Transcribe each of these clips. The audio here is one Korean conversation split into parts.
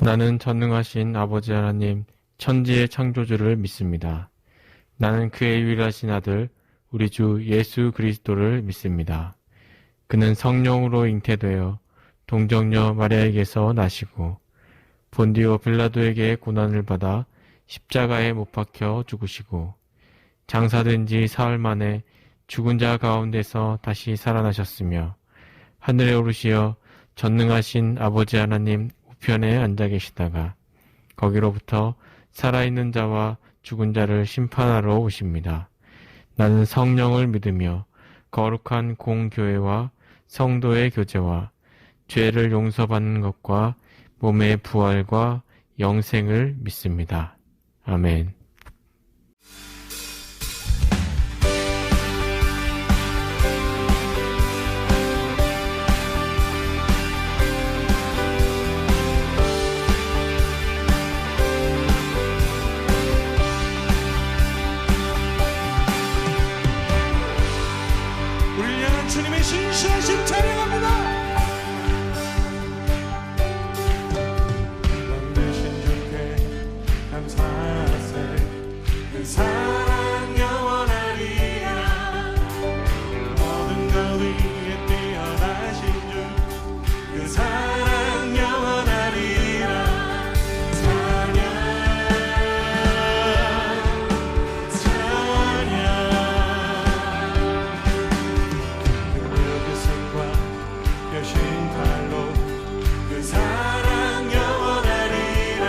나는 전능하신 아버지 하나님, 천지의 창조주를 믿습니다. 나는 그의 유일하신 아들, 우리 주 예수 그리스도를 믿습니다. 그는 성령으로 잉태되어 동정녀 마리아에게서 나시고 본디오 빌라도에게 고난을 받아 십자가에 못 박혀 죽으시고 장사된 지 사흘 만에 죽은 자 가운데서 다시 살아나셨으며 하늘에 오르시어 전능하신 아버지 하나님 우편에 앉아 계시다가 거기로부터 살아있는 자와 죽은 자를 심판하러 오십니다. 나는 성령을 믿으며 거룩한 공교회와 성도의 교제와 죄를 용서받는 것과 몸의 부활과 영생을 믿습니다. 아멘. 우리를 향한 주님의 신실하심 찬양합니다. 넌 대신 주께 감사세. 그 사랑 영원하리라. 모든 것 위에 뛰어나신 주 그 사랑 영원하리라. 찬양 여신팔로 그 사랑 영원하리라.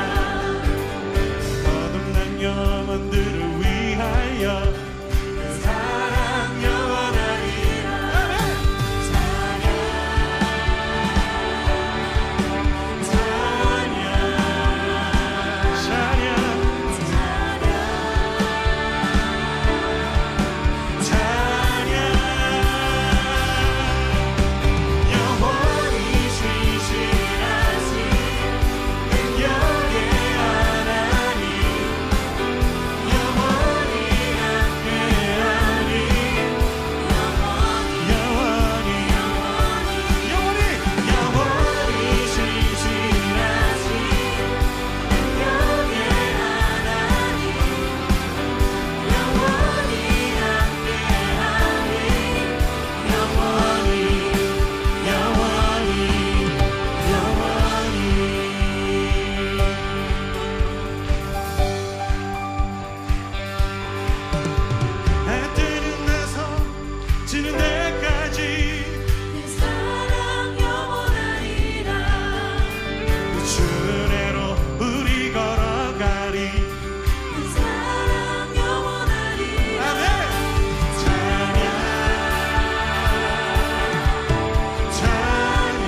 거듭난 영혼들을 위하여 그 사랑 영원하리라. 찬양 영원히 신실하신 능력의 하나님, 영원히 함께하니, 영원히 신실하신 능력의 하나님, 영원히 함께하니, 해 뜨는 데서 지는 데까지 그 사랑 영원하리라. 그 주례로 우리 걸어가리. 그 사랑 영원하리라. 아멘. 찬양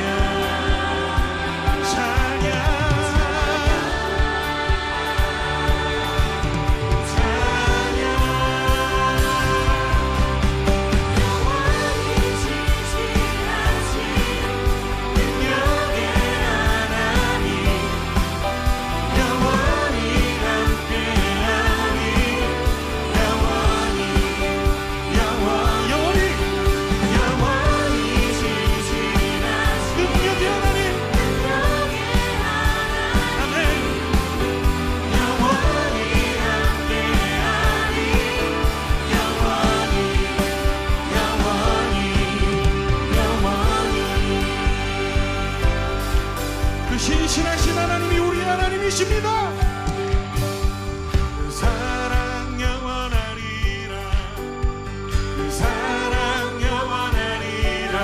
영원히 신실하신 능력의 하나님, 영원히 함께하니, 영원히 신실하신 능력의 하나님, 아멘. 영원히 함께하니, 그 신실하신 하나님이 우리 하나님이십니다. 그 사랑 영원하리라. 그 사랑 영원하리라.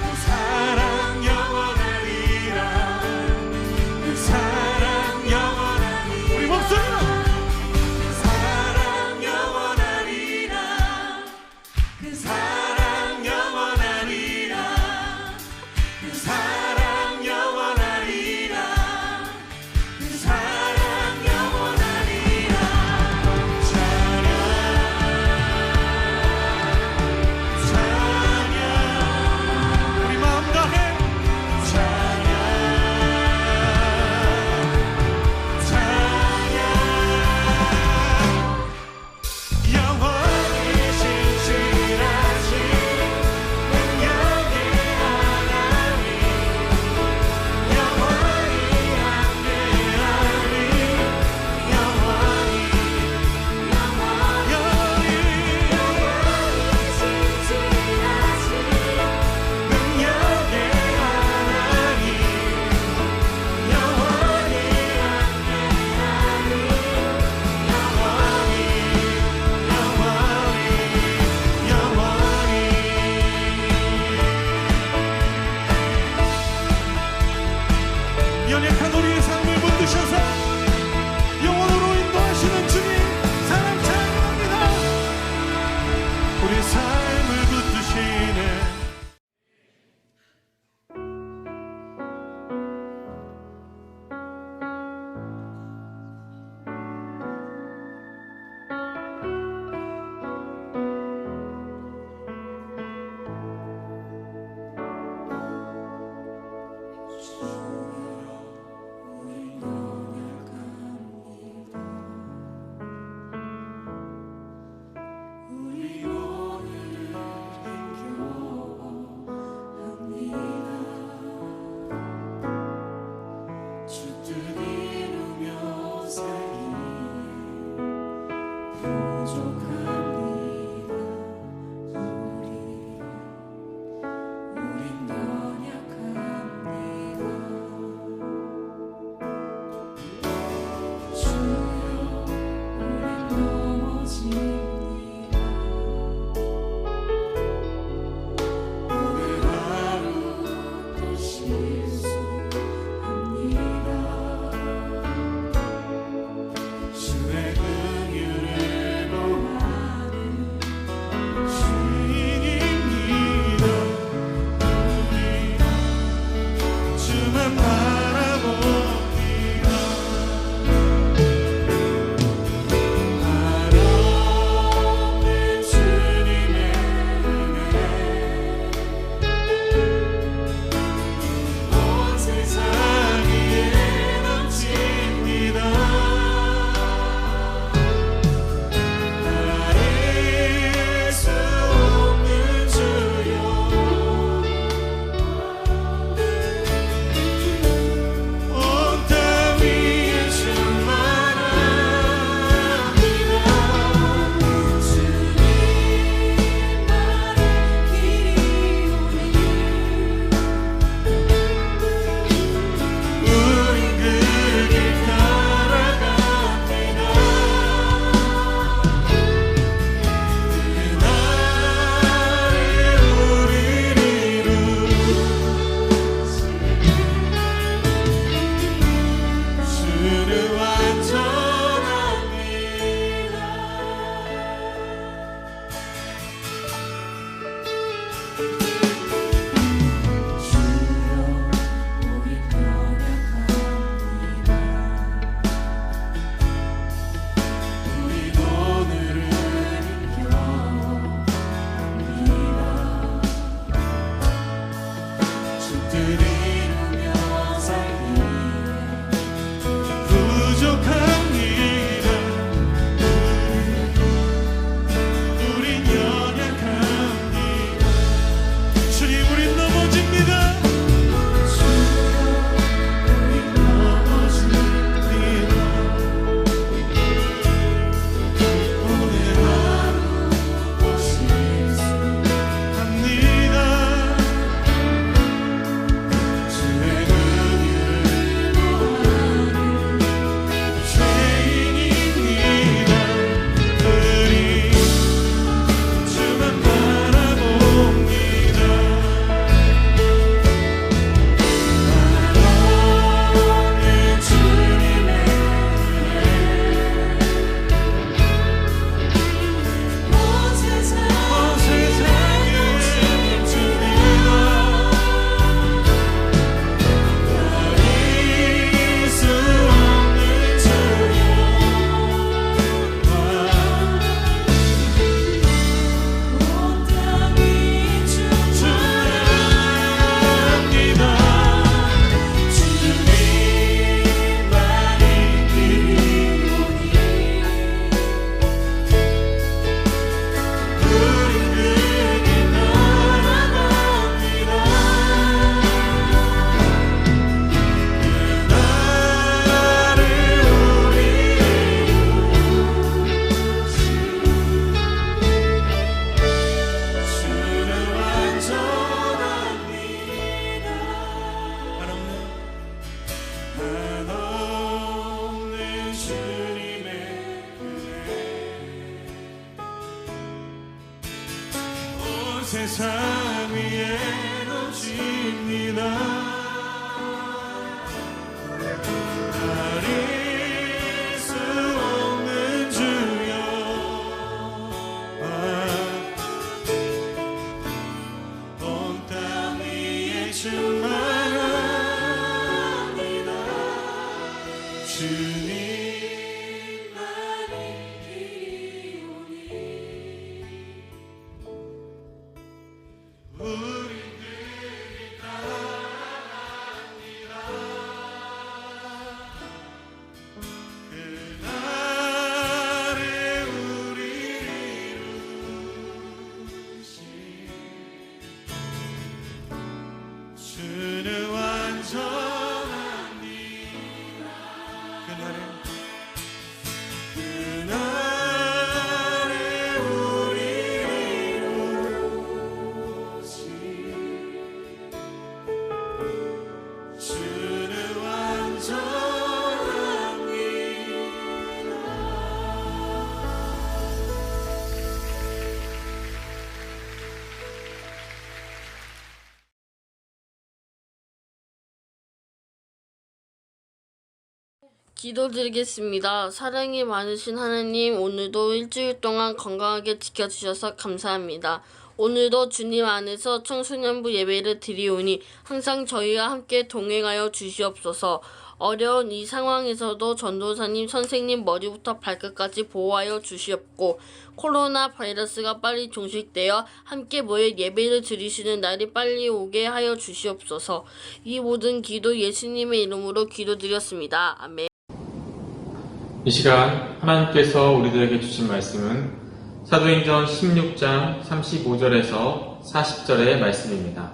그 사랑 영원하리라. 그 사랑 영원하리라. 우리 목소리로 그 사랑 영원하리라. 그 사랑 영원하리라. 그 사랑 영원하리라. 그 사랑 연약한 우리의 삶을 붙드셔서 영원으로 인도하시는 주님 사랑 찬양합니다. 우리 삶을 붙드시네. 세상 위에 넘칩니다. 주님 말이 오니 우리들이 따라갑니다. 그날에 우리를 이루신 주는 완전한 그날에 우리를 이루신 주는 완전합니다. 기도드리겠습니다. 사랑이 많으신 하나님, 오늘도 일주일 동안 건강하게 지켜주셔서 감사합니다. 오늘도 주님 안에서 청소년부 예배를 드리오니 항상 저희와 함께 동행하여 주시옵소서. 어려운 이 상황에서도 전도사님, 선생님 머리부터 발끝까지 보호하여 주시옵고 코로나 바이러스가 빨리 종식되어 함께 모여 예배를 드리시는 날이 빨리 오게 하여 주시옵소서. 이 모든 기도 예수님의 이름으로 기도드렸습니다. 아멘. 이 시간 하나님께서 우리들에게 주신 말씀은 사도행전 16장 35절에서 40절의 말씀입니다.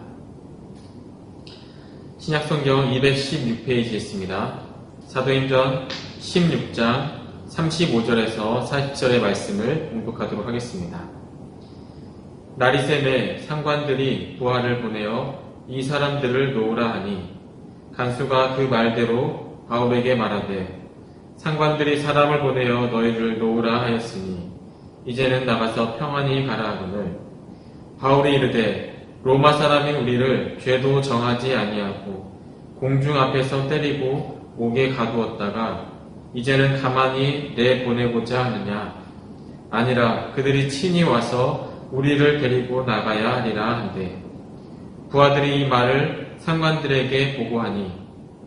신약성경 216페이지에 있습니다. 사도행전 16장 35절에서 40절의 말씀을 공독하도록 하겠습니다. 날이 새매 상관들이 부하를 보내어 이 사람들을 놓으라 하니 간수가 그 말대로 바울에게 말하되 상관들이 사람을 보내어 너희를 놓으라 하였으니 이제는 나가서 평안히 가라 하거늘 바울이 이르되 로마 사람이 우리를 죄도 정하지 아니하고 공중 앞에서 때리고 옥에 가두었다가 이제는 가만히 내보내고자 하느냐 아니라 그들이 친히 와서 우리를 데리고 나가야 하리라 한대 부하들이 이 말을 상관들에게 보고하니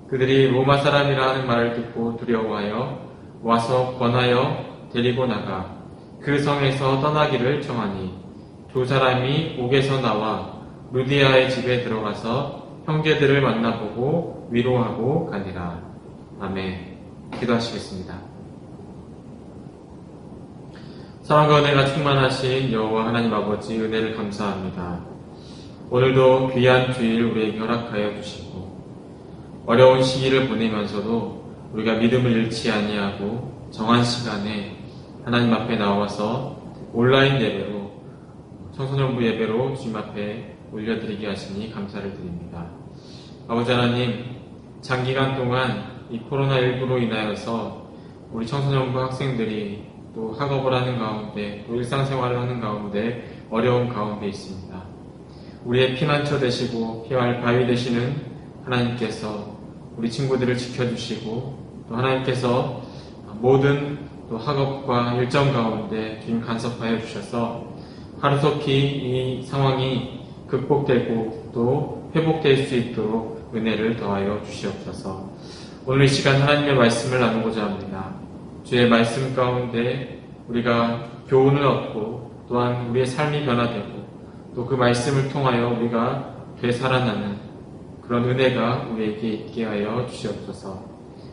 그들이 로마 사람이라 하는 말을 듣고 두려워하여 와서 권하여 데리고 나가 그 성에서 떠나기를 청하니 두 사람이 옥에서 나와 루디아의 집에 들어가서 형제들을 만나보고 위로하고 가니라. 아멘. 기도하시겠습니다. 사랑과 은혜가 충만하신 여호와 하나님 아버지 은혜를 감사합니다. 오늘도 귀한 주일 우리에게 허락하여 주시고 어려운 시기를 보내면서도 우리가 믿음을 잃지 아니하고 정한 시간에 하나님 앞에 나와서 온라인 예배로 청소년부 예배로 주님 앞에 올려드리게 하시니 감사를 드립니다. 아버지 하나님, 장기간 동안 이 코로나19로 인하여서 우리 청소년부 학생들이 또 학업을 하는 가운데 또 일상생활을 하는 가운데 어려운 가운데 있습니다. 우리의 피난처 되시고 피할 바위 되시는 하나님께서 우리 친구들을 지켜주시고 또 하나님께서 모든 또 학업과 일정 가운데 주님 간섭하여 주셔서 하루속히 이 상황이 극복되고 또 회복될 수 있도록 은혜를 더하여 주시옵소서. 오늘 이 시간 하나님의 말씀을 나누고자 합니다. 주의 말씀 가운데 우리가 교훈을 얻고 또한 우리의 삶이 변화되고 또 그 말씀을 통하여 우리가 되살아나는 그런 은혜가 우리에게 있게 하여 주시옵소서.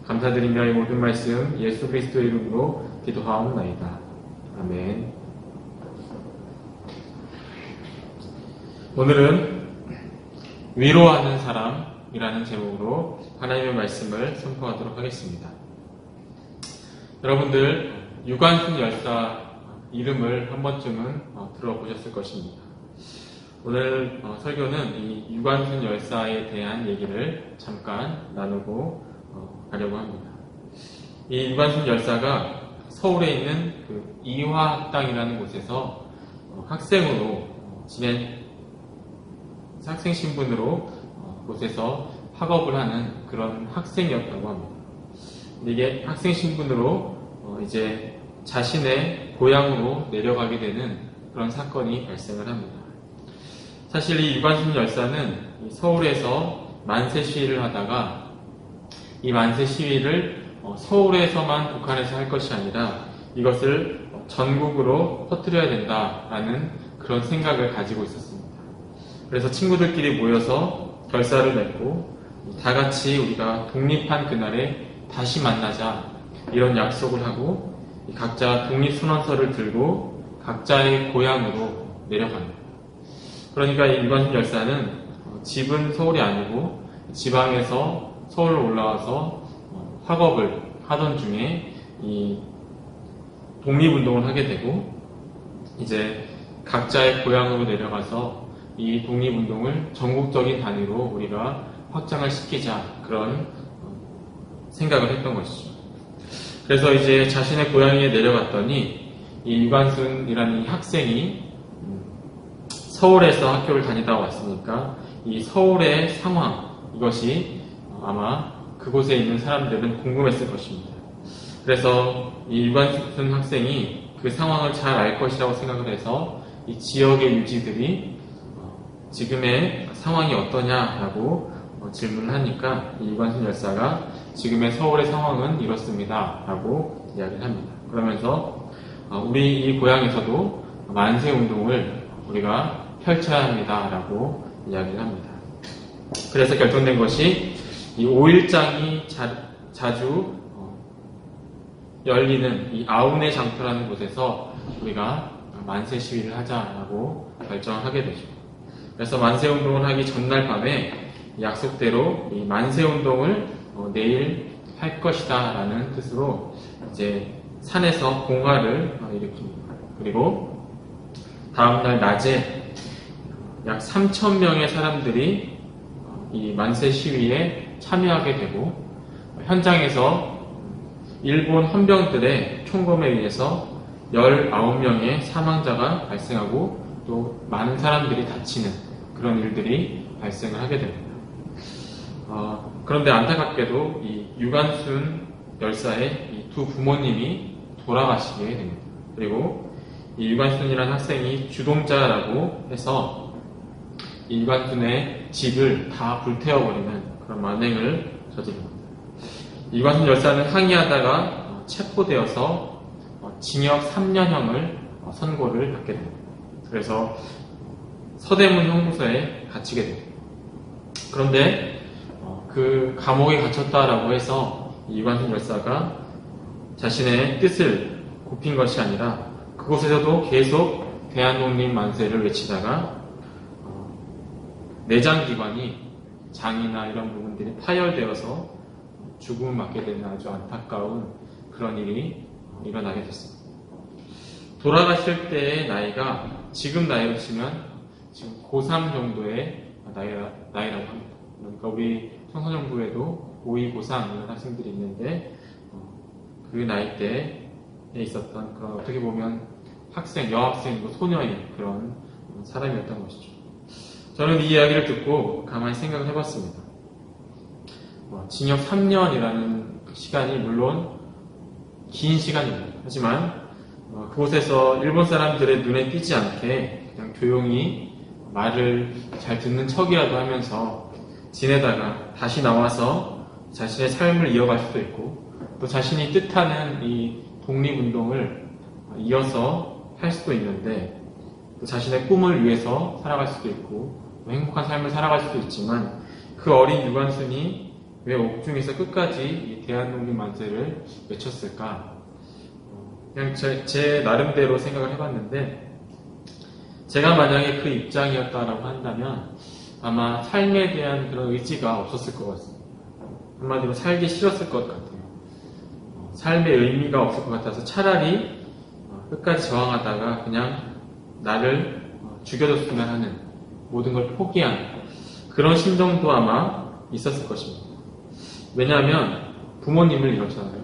감사드리며 이 모든 말씀 예수 그리스도 이름으로 기도하옵나이다. 아멘. 오늘은 위로하는 사람이라는 제목으로 하나님의 말씀을 선포하도록 하겠습니다. 여러분들 유관순 열사 이름을 한 번쯤은 들어보셨을 것입니다. 오늘 설교는 이 유관순 열사에 대한 얘기를 잠깐 나누고 가려고 합니다. 이 유관순 열사가 서울에 있는 그 이화학당이라는 곳에서 학생으로 학생 신분으로 곳에서 학업을 하는 그런 학생이었다고 합니다. 근데 이게 학생 신분으로 이제 자신의 고향으로 내려가게 되는 그런 사건이 발생을 합니다. 사실 이 유관순 열사는 서울에서 만세 시위를 하다가 이 만세 시위를 서울에서만 국한해서 할 것이 아니라 이것을 전국으로 퍼뜨려야 된다라는 그런 생각을 가지고 있었습니다. 그래서 친구들끼리 모여서 결사를 맺고 다 같이 우리가 독립한 그날에 다시 만나자 이런 약속을 하고 각자 독립선언서를 들고 각자의 고향으로 내려갑니다. 그러니까 이 유관순 열사는 집은 서울이 아니고 지방에서 서울로 올라와서 학업을 하던 중에 이 독립운동을 하게 되고 이제 각자의 고향으로 내려가서 이 독립운동을 전국적인 단위로 우리가 확장을 시키자 그런 생각을 했던 것이죠. 그래서 이제 자신의 고향에 내려갔더니 이 유관순이라는 이 학생이 서울에서 학교를 다니다 왔으니까 이 서울의 상황 이것이 아마 그곳에 있는 사람들은 궁금했을 것입니다. 그래서 이 유관순 학생이 그 상황을 잘 알 것이라고 생각을 해서 이 지역의 유지들이 지금의 상황이 어떠냐라고 질문을 하니까 이 유관순 열사가 지금의 서울의 상황은 이렇습니다 라고 이야기를 합니다. 그러면서 우리 이 고향에서도 만세운동을 우리가 펼쳐야 합니다 라고 이야기를 합니다. 그래서 결정된 것이 이 5일장이 자주 열리는 이 아우네 장터라는 곳에서 우리가 만세 시위를 하자라고 결정을 하게 되죠. 그래서 만세 운동을 하기 전날 밤에 약속대로 이 만세 운동을 내일 할 것이다라는 뜻으로 이제 산에서 봉화를 일으킵니다. 그리고 다음날 낮에 약 3,000명의 사람들이 이 만세 시위에 참여하게 되고 현장에서 일본 헌병들의 총검에 의해서 19명의 사망자가 발생하고 또 많은 사람들이 다치는 그런 일들이 발생을 하게 됩니다. 그런데 안타깝게도 이 유관순 열사의 이 두 부모님이 돌아가시게 됩니다. 그리고 이 유관순이라는 학생이 주동자라고 해서 이 유관순의 집을 다 불태워버리는 그런 만행을 저지릅니다. 유관순 열사는 항의하다가 체포되어서 징역 3년형을 선고를 받게 됩니다. 그래서 서대문 형무소에 갇히게 됩니다. 그런데 그 감옥에 갇혔다라고 해서 유관순 열사가 자신의 뜻을 굽힌 것이 아니라 그곳에서도 계속 대한독립 만세를 외치다가 내장기관이 장이나 이런 부분들이 파열되어서 죽음을 맞게 되는 아주 안타까운 그런 일이 일어나게 됐습니다. 돌아가실 때의 나이가 지금 나이로 치면 지금 고3 정도의 나이라고 합니다. 그러니까 우리 청소년부에도 고2, 고3 이런 학생들이 있는데 그 나이대에 있었던 그런 어떻게 보면 학생, 여학생이고 소녀인 그런 사람이었던 것이죠. 저는 이 이야기를 듣고 가만히 생각을 해봤습니다. 징역 3년이라는 시간이 물론 긴 시간입니다. 하지만 그곳에서 일본 사람들의 눈에 띄지 않게 그냥 조용히 말을 잘 듣는 척이라도 하면서 지내다가 다시 나와서 자신의 삶을 이어갈 수도 있고 또 자신이 뜻하는 이 독립운동을 이어서 할 수도 있는데 또 자신의 꿈을 위해서 살아갈 수도 있고 또 행복한 삶을 살아갈 수도 있지만 그 어린 유관순이 왜 옥중에서 끝까지 이 대한독립 만세를 외쳤을까? 그냥 제 나름대로 생각을 해봤는데 제가 만약에 그 입장이었다라고 한다면 아마 삶에 대한 그런 의지가 없었을 것 같습니다. 한마디로 살기 싫었을 것 같아요. 삶의 의미가 없을 것 같아서 차라리 끝까지 저항하다가 그냥 나를 죽여줬으면 하는 모든 걸 포기한 그런 심정도 아마 있었을 것입니다. 왜냐하면 부모님을 잃었잖아요.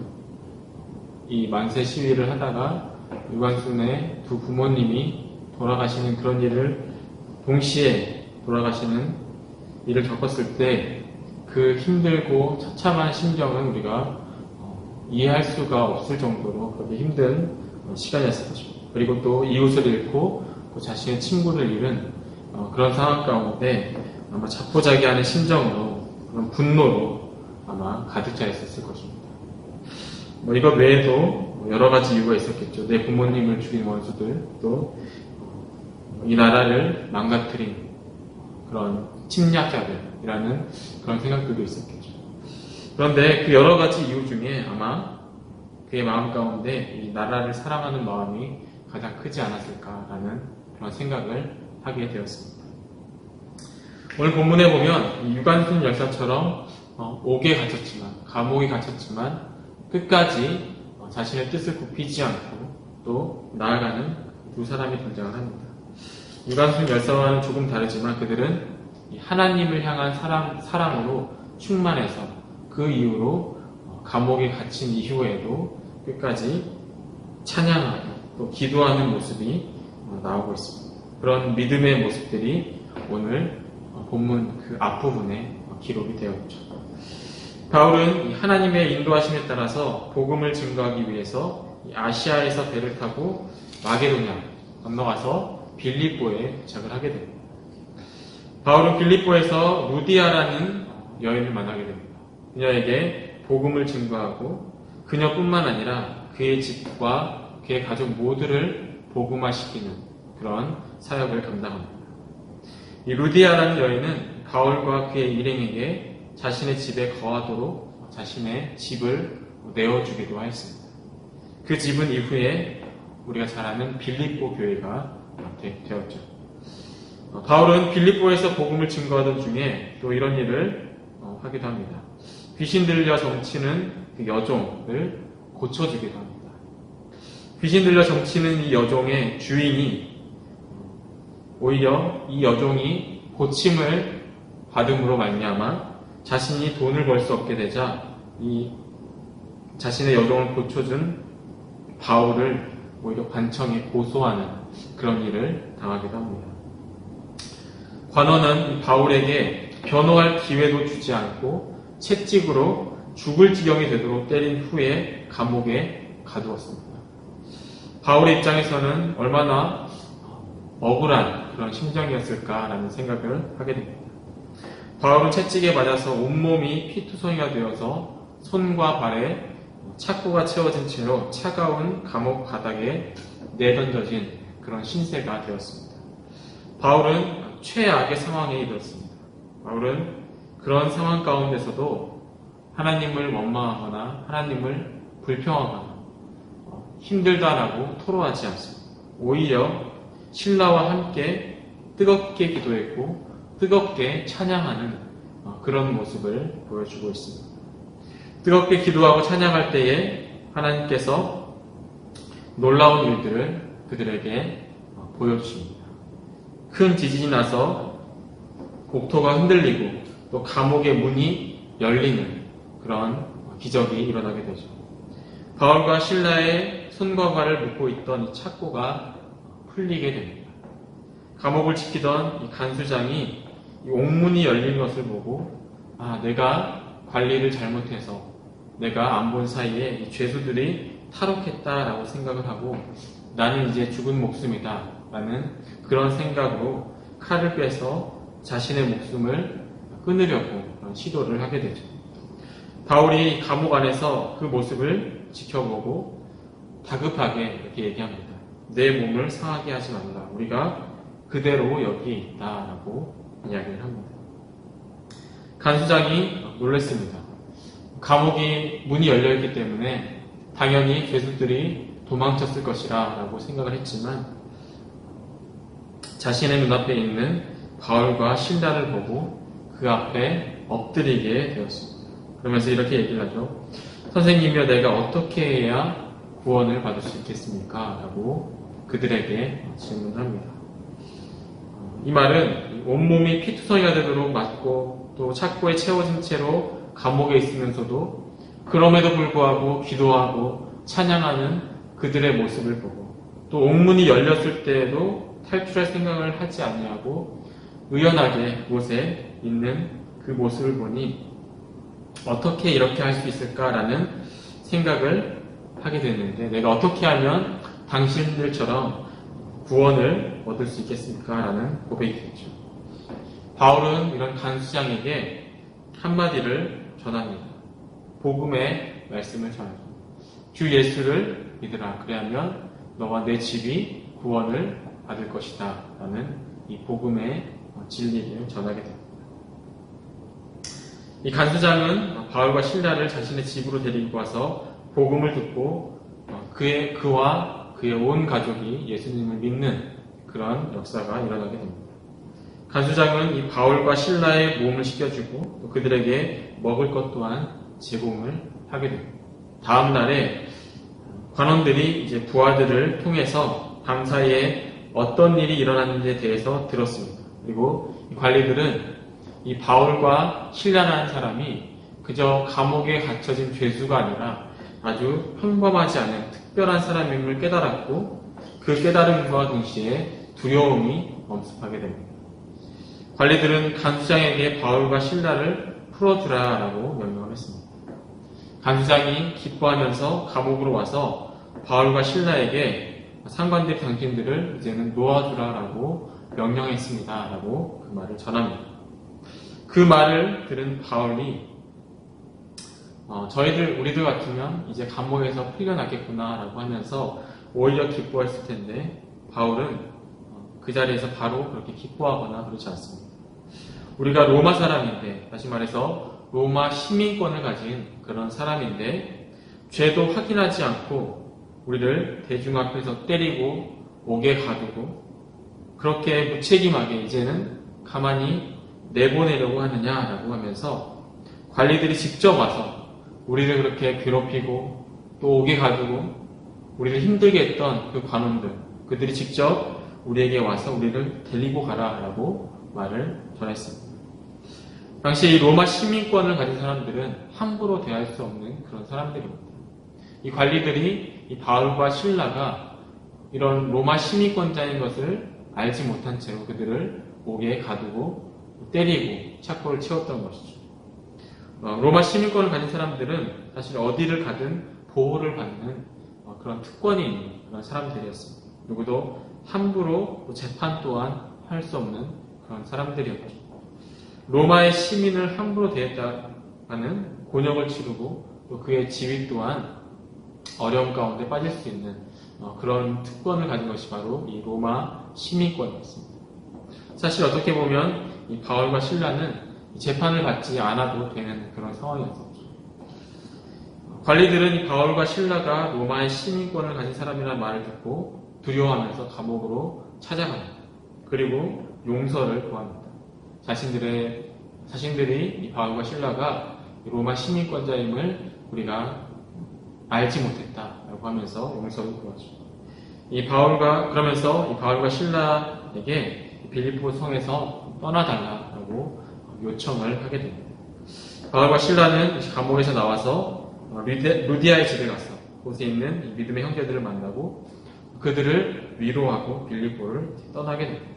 이 만세 시위를 하다가 유관순의 두 부모님이 돌아가시는 그런 일을 동시에 돌아가시는 일을 겪었을 때 그 힘들고 처참한 심정은 우리가 이해할 수가 없을 정도로 그렇게 힘든 시간이었을 것입니다. 그리고 또 이웃을 잃고 또 자신의 친구를 잃은 그런 상황 가운데 아마 자포자기하는 심정으로 그런 분노로 아마 가득 차 있었을 것입니다. 뭐 이것 외에도 여러 가지 이유가 있었겠죠. 내 부모님을 죽인 원수들, 또 이 나라를 망가뜨린 그런 침략자들이라는 그런 생각들도 있었겠죠. 그런데 그 여러 가지 이유 중에 아마 그의 마음 가운데 이 나라를 사랑하는 마음이 가장 크지 않았을까라는 그런 생각을 하게 되었습니다. 오늘 본문에 보면 이 유관순 열사처럼 옥에 갇혔지만, 감옥에 갇혔지만 끝까지 자신의 뜻을 굽히지 않고 또 나아가는 두 사람이 등장을 합니다. 유관순 열사와는 조금 다르지만 그들은 하나님을 향한 사랑으로 충만해서 그 이후로 감옥에 갇힌 이후에도 끝까지 찬양하고 또 기도하는 모습이 나오고 있습니다. 그런 믿음의 모습들이 오늘 본문 그 앞부분에 기록이 되어 있죠. 바울은 하나님의 인도하심에 따라서 복음을 증거하기 위해서 아시아에서 배를 타고 마게도냐 건너가서 빌립보에 도착을 하게 됩니다. 바울은 빌립보에서 루디아라는 여인을 만나게 됩니다. 그녀에게 복음을 증거하고 그녀뿐만 아니라 그의 집과 그의 가족 모두를 복음화시키는 그런 사역을 감당합니다. 이 루디아라는 여인은 바울과 그의 일행에게 자신의 집에 거하도록 자신의 집을 내어주기도 하였습니다. 그 집은 이후에 우리가 잘 아는 빌립보 교회가 되었죠. 바울은 빌립보에서 복음을 증거하던 중에 또 이런 일을 하기도 합니다. 귀신 들려 정치는 그 여종을 고쳐주기도 합니다. 귀신 들려 정치는 이 여종의 주인이 오히려 이 여종이 고침을 받음으로 말미암아 자신이 돈을 벌 수 없게 되자 이 자신의 여종을 고쳐준 바울을 오히려 관청에 고소하는 그런 일을 당하기도 합니다. 관원은 바울에게 변호할 기회도 주지 않고 채찍으로 죽을 지경이 되도록 때린 후에 감옥에 가두었습니다. 바울의 입장에서는 얼마나 억울한 그런 심정이었을까라는 생각을 하게 됩니다. 바울은 채찍에 맞아서 온몸이 피투성이가 되어서 손과 발에 착고가 채워진 채로 차가운 감옥 바닥에 내던져진 그런 신세가 되었습니다. 바울은 최악의 상황에 이르렀습니다. 바울은 그런 상황 가운데서도 하나님을 원망하거나 하나님을 불평하거나 힘들다라고 토로하지 않습니다. 오히려 신라와 함께 뜨겁게 기도했고 뜨겁게 찬양하는 그런 모습을 보여주고 있습니다. 뜨겁게 기도하고 찬양할 때에 하나님께서 놀라운 일들을 그들에게 보여주십니다. 큰 지진이 나서 국토가 흔들리고 또 감옥의 문이 열리는 그런 기적이 일어나게 되죠. 바울과 신라의 손과 발을 묶고 있던 이 착고가 풀리게 됩니다. 감옥을 지키던 이 간수장이 이 옥문이 열린 것을 보고 내가 관리를 잘못해서 내가 안 본 사이에 이 죄수들이 탈옥했다라고 생각을 하고 나는 이제 죽은 목숨이다 라는 그런 생각으로 칼을 빼서 자신의 목숨을 끊으려고 시도를 하게 되죠. 바울이 감옥 안에서 그 모습을 지켜보고 다급하게 이렇게 얘기합니다. 내 몸을 상하게 하지 말라. 우리가 그대로 여기 있다라고 이야기를 합니다. 간수장이 놀랐습니다. 감옥이 문이 열려있기 때문에 당연히 죄수들이 도망쳤을 것이라 라고 생각을 했지만 자신의 눈앞에 있는 바울과 신라를 보고 그 앞에 엎드리게 되었습니다. 그러면서 이렇게 얘기를 하죠. 선생님이여 내가 어떻게 해야 구원을 받을 수 있겠습니까? 라고 그들에게 질문합니다. 이 말은 온몸이 피투성이가 되도록 맞고 또 착고에 채워진 채로 감옥에 있으면서도 그럼에도 불구하고 기도하고 찬양하는 그들의 모습을 보고 또 옥문이 열렸을 때에도 탈출할 생각을 하지 아니하고 의연하게 그곳에 있는 그 모습을 보니 어떻게 이렇게 할 수 있을까라는 생각을 하게 됐는데 내가 어떻게 하면 당신들처럼 구원을 얻을 수 있겠습니까? 라는 고백이 됐죠. 바울은 이런 간수장에게 한마디를 전합니다. 복음의 말씀을 전하죠. 주 예수를 믿으라. 그래야면 너와 내 집이 구원을 받을 것이다. 라는 이 복음의 진리를 전하게 됩니다. 이 간수장은 바울과 실라를 자신의 집으로 데리고 와서 복음을 듣고 그와 그의 온 가족이 예수님을 믿는 그런 역사가 일어나게 됩니다. 간수장은 이 바울과 실라의 몸을 씻겨주고 또 그들에게 먹을 것 또한 제공을 하게 됩니다. 다음 날에 관원들이 이제 부하들을 통해서 밤사이에 어떤 일이 일어났는지에 대해서 들었습니다. 그리고 이 관리들은 이 바울과 실라라는 사람이 그저 감옥에 갇혀진 죄수가 아니라 아주 평범하지 않은 특별한 사람임을 깨달았고 그 깨달음과 동시에 두려움이 엄습하게 됩니다. 관리들은 간수장에게 바울과 실라를 풀어주라라고 명령을 했습니다. 간수장이 기뻐하면서 감옥으로 와서 바울과 실라에게 상관들 당신들을 이제는 놓아주라라고 명령했습니다라고 그 말을 전합니다. 그 말을 들은 바울이 우리들 같으면 이제 감옥에서 풀려나겠구나라고 하면서 오히려 기뻐했을 텐데 바울은 그 자리에서 바로 그렇게 기뻐하거나 그렇지 않습니다. 우리가 로마 사람인데, 다시 말해서 로마 시민권을 가진 그런 사람인데 죄도 확인하지 않고 우리를 대중 앞에서 때리고 옥에 가두고 그렇게 무책임하게 이제는 가만히 내보내려고 하느냐라고 하면서 관리들이 직접 와서 우리를 그렇게 괴롭히고 또 옥에 가두고 우리를 힘들게 했던 그 관원들, 그들이 직접 우리에게 와서 우리를 데리고 가라라고 말을 전했습니다. 당시 이 로마 시민권을 가진 사람들은 함부로 대할 수 없는 그런 사람들입니다. 이 관리들이 이 바울과 실라가 이런 로마 시민권자인 것을 알지 못한 채로 그들을 옥에 가두고 때리고 착고를 치웠던 것이죠. 로마 시민권을 가진 사람들은 사실 어디를 가든 보호를 받는 그런 특권이 있는 그런 사람들이었습니다. 누구도 함부로 재판 또한 할 수 없는 그런 사람들이었죠. 로마의 시민을 함부로 대했다가는 곤욕을 치르고 또 그의 지위 또한 어려움 가운데 빠질 수 있는 그런 특권을 가진 것이 바로 이 로마 시민권이었습니다. 사실 어떻게 보면 이 바울과 실라는 재판을 받지 않아도 되는 그런 상황이었었죠. 관리들은 이 바울과 실라가 로마의 시민권을 가진 사람이라는 말을 듣고 두려워하면서 감옥으로 찾아갑니다. 그리고 용서를 구합니다. 자신들이 이 바울과 실라가 로마 시민권자임을 우리가 알지 못했다라고 하면서 용서를 구하죠. 그러면서 이 바울과 실라에게 빌립보 성에서 떠나달라고 요청을 하게 됩니다. 바울과 실라는 감옥에서 나와서 루디아의 집에 가서 곳에 있는 이 믿음의 형제들을 만나고 그들을 위로하고 빌립보를 떠나게 됩니다.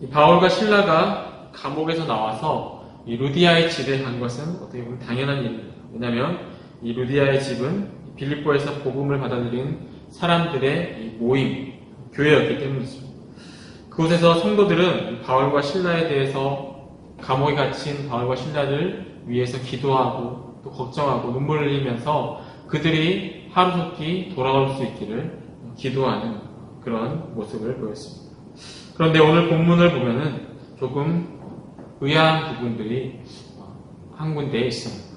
이 바울과 실라가 감옥에서 나와서 이 루디아의 집에 간 것은 어떻게 보면 당연한 일입니다. 왜냐하면 이 루디아의 집은 빌립보에서 복음을 받아들인 사람들의 이 모임, 교회였기 때문이죠. 그곳에서 성도들은 바울과 실라에 대해서 감옥에 갇힌 바울과 실라를 위해서 기도하고 또 걱정하고 눈물을 흘리면서 그들이 하루속히 돌아올 수 있기를 기도하는 그런 모습을 보였습니다. 그런데 오늘 본문을 보면은 조금 의아한 부분들이 한 군데에 있습니다.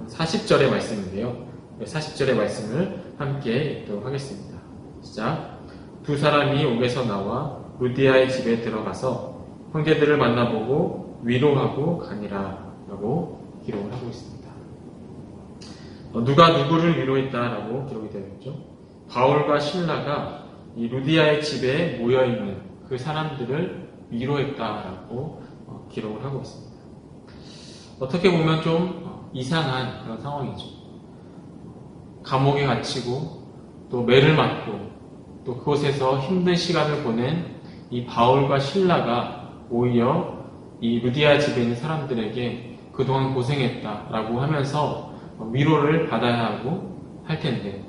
40절의 말씀인데요. 40절의 말씀을 함께 읽도록 하겠습니다. 시작. 두 사람이 옥에서 나와 루디아의 집에 들어가서 형제들을 만나보고 위로하고 가니라 라고 기록을 하고 있습니다. 누가 누구를 위로했다라고 기록이 되어 있죠. 바울과 실라가 이 루디아의 집에 모여있는 그 사람들을 위로했다라고 기록을 하고 있습니다. 어떻게 보면 좀 이상한 그런 상황이죠. 감옥에 갇히고 또 매를 맞고 또 그곳에서 힘든 시간을 보낸 이 바울과 실라가 오히려 이 루디아 집에 있는 사람들에게 그동안 고생했다라고 하면서 위로를 받아야 하고 할 텐데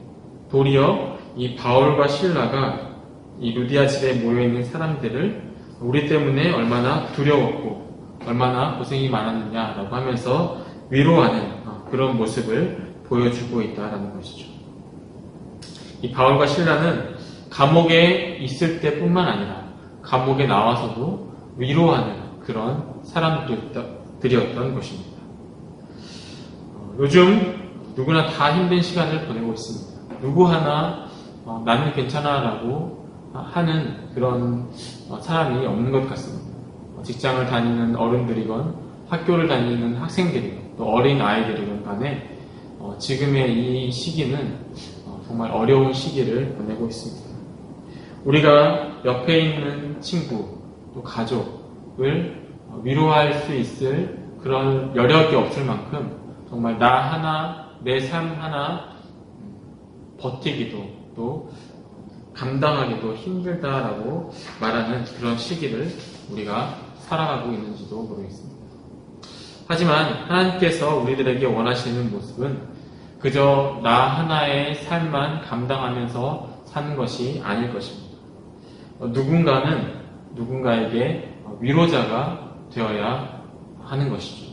도리어 이 바울과 실라가 이 루디아 집에 모여있는 사람들을 우리 때문에 얼마나 두려웠고 얼마나 고생이 많았느냐라고 하면서 위로하는 그런 모습을 보여주고 있다라는 것이죠. 이 바울과 실라는 감옥에 있을 때뿐만 아니라 감옥에 나와서도 위로하는 그런 사람들이었던 것입니다. 요즘 누구나 다 힘든 시간을 보내고 있습니다. 누구 하나 나는 괜찮아라고 하는 그런 사람이 없는 것 같습니다. 직장을 다니는 어른들이건 학교를 다니는 학생들이건 또 어린 아이들이건 간에 지금의 이 시기는 정말 어려운 시기를 보내고 있습니다. 우리가 옆에 있는 친구 또 가족을 위로할 수 있을 그런 여력이 없을 만큼 정말 나 하나 내 삶 하나 버티기도 또 감당하기도 힘들다라고 말하는 그런 시기를 우리가 살아가고 있는지도 모르겠습니다. 하지만 하나님께서 우리들에게 원하시는 모습은 그저 나 하나의 삶만 감당하면서 사는 것이 아닐 것입니다. 누군가는 누군가에게 위로자가 되어야 하는 것이죠.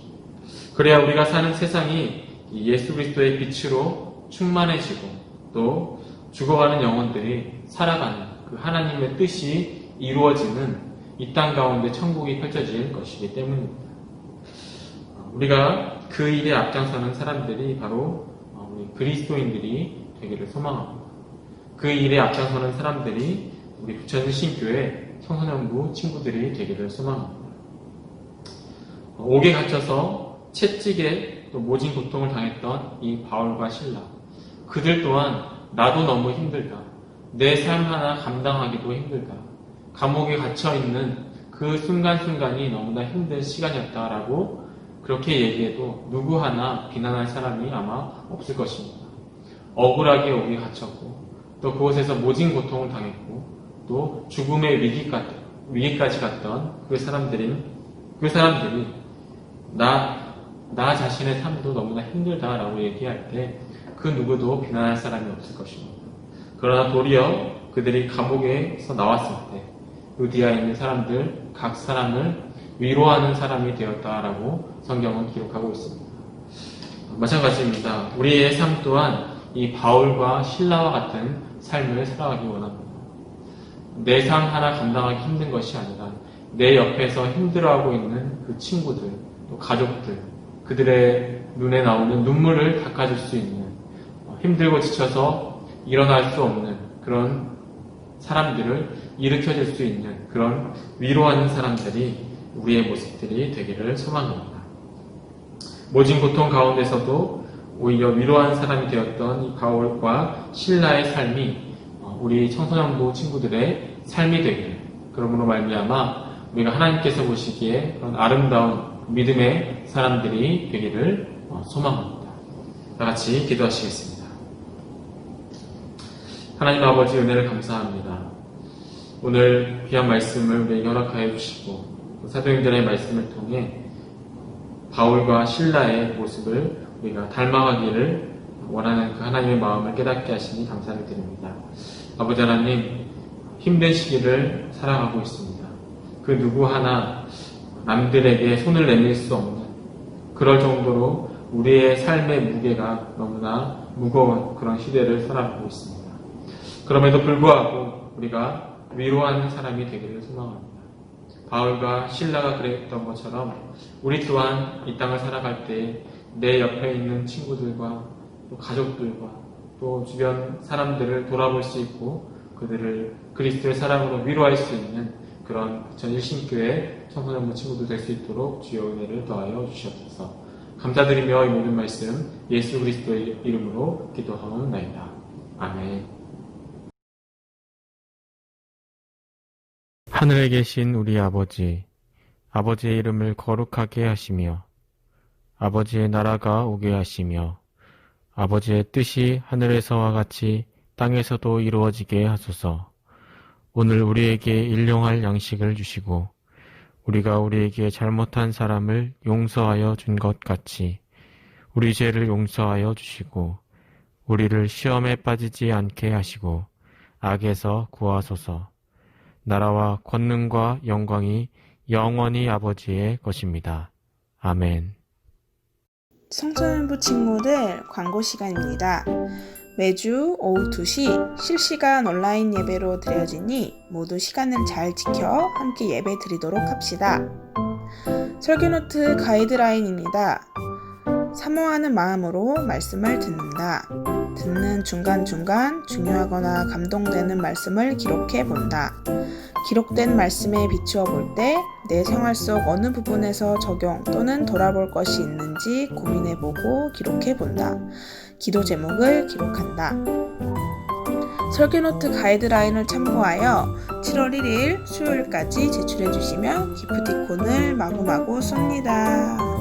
그래야 우리가 사는 세상이 예수 그리스도의 빛으로 충만해지고 또 죽어가는 영혼들이 살아가는 그 하나님의 뜻이 이루어지는 이 땅 가운데 천국이 펼쳐질 것이기 때문입니다. 우리가 그 일에 앞장서는 사람들이 바로 우리 그리스도인들이 되기를 소망합니다. 그 일에 앞장서는 사람들이 우리 부천일 신교회 청소년부 친구들이 되기를 소망합니다. 옥에 갇혀서 채찍에 또 모진 고통을 당했던 이 바울과 실라, 그들 또한 나도 너무 힘들다, 내 삶 하나 감당하기도 힘들다, 감옥에 갇혀있는 그 순간순간이 너무나 힘든 시간이었다라고 그렇게 얘기해도 누구 하나 비난할 사람이 아마 없을 것입니다. 억울하게 옥에 갇혔고 또 그곳에서 모진 고통을 당했고 또 죽음의 위기까지 갔던 그 사람들이 나 자신의 삶도 너무나 힘들다라고 얘기할 때 그 누구도 비난할 사람이 없을 것입니다. 그러나 도리어 그들이 감옥에서 나왔을 때 루디아에 있는 사람들 각 사람을 위로하는 사람이 되었다라고 성경은 기록하고 있습니다. 마찬가지입니다. 우리의 삶 또한 이 바울과 실라와 같은 삶을 살아가기 원합니다. 내 삶 하나 감당하기 힘든 것이 아니라 내 옆에서 힘들어하고 있는 그 친구들, 또 가족들, 그들의 눈에 나오는 눈물을 닦아줄 수 있는, 힘들고 지쳐서 일어날 수 없는 그런 사람들을 일으켜줄 수 있는 그런 위로하는 사람들이 우리의 모습들이 되기를 소망합니다. 모진 고통 가운데서도 오히려 위로하는 사람이 되었던 이 바울과 실라의 삶이 우리 청소년부 친구들의 삶이 되기를, 그러므로 말미암아 우리가 하나님께서 보시기에 그런 아름다운 믿음의 사람들이 되기를 소망합니다. 다 같이 기도하시겠습니다. 하나님 아버지 은혜를 감사합니다. 오늘 귀한 말씀을 우리에게 허락하여 주시고 사도행전의 말씀을 통해 바울과 실라의 모습을 우리가 닮아가기를 원하는 그 하나님의 마음을 깨닫게 하시니 감사를 드립니다. 아버지 하나님, 힘든 시기를 살아가고 있습니다. 그 누구 하나 남들에게 손을 내밀 수 없는, 그럴 정도로 우리의 삶의 무게가 너무나 무거운 그런 시대를 살아가고 있습니다. 그럼에도 불구하고 우리가 위로하는 사람이 되기를 소망합니다. 바울과 실라가 그랬던 것처럼 우리 또한 이 땅을 살아갈 때 내 옆에 있는 친구들과 또 가족들과 또 주변 사람들을 돌아볼 수 있고 그들을 그리스도의 사랑으로 위로할 수 있는 그런 전일신교회 청소년부 친구들 될 수 있도록 주여 은혜를 더하여 주시옵소서. 감사드리며 이 모든 말씀 예수 그리스도의 이름으로 기도하옵나이다. 아멘. 하늘에 계신 우리 아버지, 아버지의 이름을 거룩하게 하시며 아버지의 나라가 오게 하시며 아버지의 뜻이 하늘에서와 같이 땅에서도 이루어지게 하소서. 오늘 우리에게 일용할 양식을 주시고 우리가 우리에게 잘못한 사람을 용서하여 준 것 같이 우리 죄를 용서하여 주시고 우리를 시험에 빠지지 않게 하시고 악에서 구하소서. 나라와 권능과 영광이 영원히 아버지의 것입니다. 아멘. 청소년부 친구들 광고 시간입니다. 매주 오후 2시 실시간 온라인 예배로 드려지니 모두 시간을 잘 지켜 함께 예배 드리도록 합시다. 설교노트 가이드라인입니다. 사모하는 마음으로 말씀을 듣는다. 듣는 중간중간 중요하거나 감동되는 말씀을 기록해 본다. 기록된 말씀에 비추어 볼 때 내 생활 속 어느 부분에서 적용 또는 돌아볼 것이 있는지 고민해 보고 기록해 본다. 기도 제목을 기록한다. 설교노트 가이드라인을 참고하여 7월 1일 수요일까지 제출해 주시면 기프티콘을 마구마구 쏩니다.